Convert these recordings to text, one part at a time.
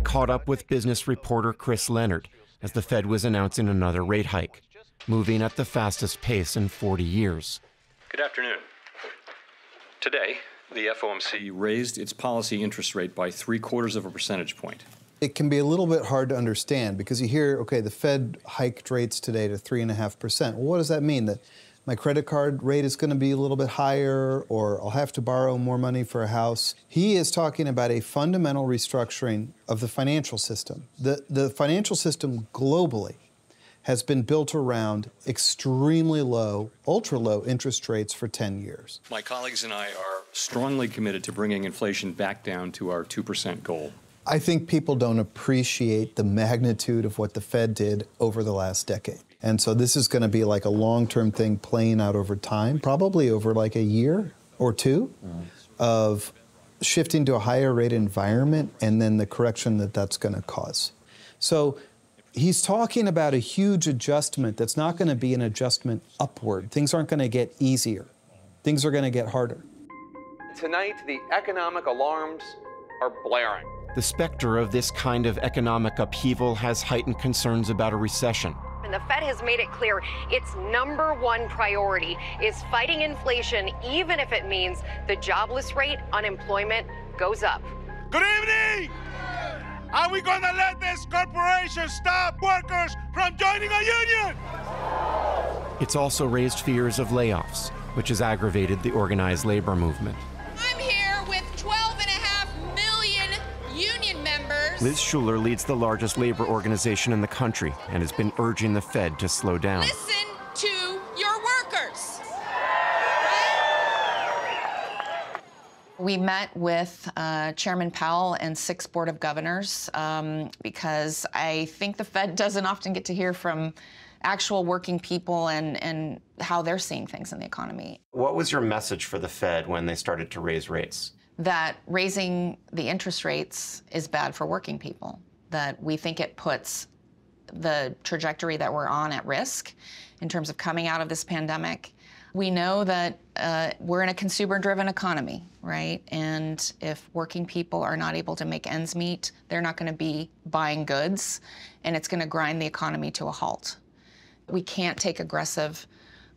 caught up with business reporter Chris Leonard as the Fed was announcing another rate hike, moving at the fastest pace in 40 years. Good afternoon. Today, the FOMC raised its policy interest rate by 0.75 percentage points. It can be a little bit hard to understand because you hear, okay, the Fed hiked rates today to 3.5%. Well, what does that mean? That my credit card rate is going to be a little bit higher, or I'll have to borrow more money for a house? He is talking about a fundamental restructuring of the financial system. The financial system globally has been built around extremely low, ultra-low interest rates for 10 years. My colleagues and I are strongly committed to bringing inflation back down to our 2% goal. I think people don't appreciate the magnitude of what the Fed did over the last decade. And so this is going to be like a long-term thing playing out over time, probably over like a year or two of shifting to a higher rate environment and then the correction that that's going to cause. So he's talking about a huge adjustment that's not going to be an adjustment upward. Things aren't going to get easier. Things are going to get harder. Tonight, the economic alarms are blaring. The specter of this kind of economic upheaval has heightened concerns about a recession. And the Fed has made it clear its #1 priority is fighting inflation, even if it means the jobless rate, unemployment, goes up. Good evening! Are we going to let this corporation stop workers from joining a union? It's also raised fears of layoffs, which has aggravated the organized labor movement. I'm here with 12.5 million union members. Liz Schuler leads the largest labor organization in the country and has been urging the Fed to slow down. Listen to your workers. We met with Chairman Powell and 6 Board of Governors because I think the Fed doesn't often get to hear from actual working people and how they're seeing things in the economy. What was your message for the Fed when they started to raise rates? That raising the interest rates is bad for working people, that we think it puts the trajectory that we're on at risk in terms of coming out of this pandemic. We know that we're in a consumer-driven economy, right? And if working people are not able to make ends meet, they're not going to be buying goods, and it's going to grind the economy to a halt. We can't take aggressive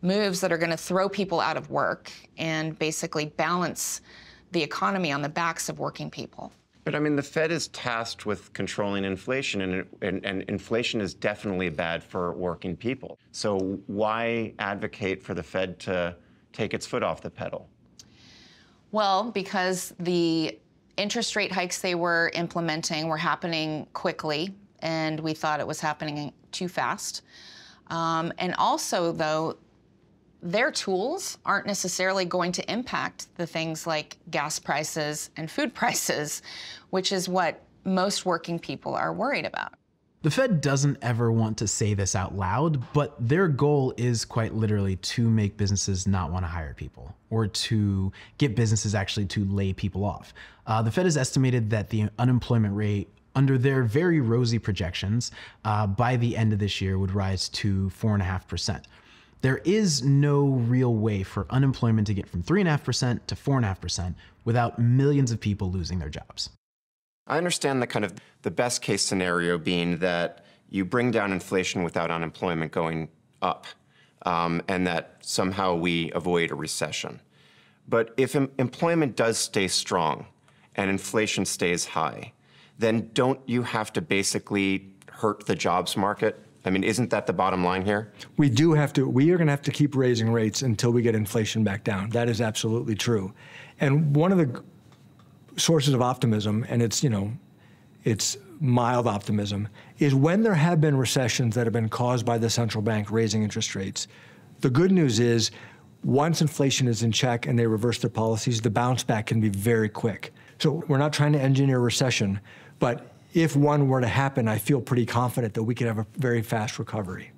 moves that are going to throw people out of work and basically balance the economy on the backs of working people. But I mean, the Fed is tasked with controlling inflation, and inflation is definitely bad for working people. So why advocate for the Fed to take its foot off the pedal? Well, because the interest rate hikes they were implementing were happening quickly, and we thought it was happening too fast. And also, though, their tools aren't necessarily going to impact the things like gas prices and food prices, which is what most working people are worried about. The Fed doesn't ever want to say this out loud, but their goal is quite literally to make businesses not want to hire people or to get businesses actually to lay people off. The Fed has estimated that the unemployment rate under their very rosy projections by the end of this year would rise to 4.5%. There is no real way for unemployment to get from 3.5% to 4.5% without millions of people losing their jobs. I understand the best case scenario being that you bring down inflation without unemployment going up, and that somehow we avoid a recession. But if employment does stay strong and inflation stays high, then don't you have to basically hurt the jobs market? I mean, isn't that the bottom line here? We are going to have to keep raising rates until we get inflation back down. That is absolutely true. And one of the sources of optimism, and it's mild optimism, is when there have been recessions that have been caused by the central bank raising interest rates. The good news is once inflation is in check and they reverse their policies, the bounce back can be very quick. So we're not trying to engineer a recession, but if one were to happen, I feel pretty confident that we could have a very fast recovery.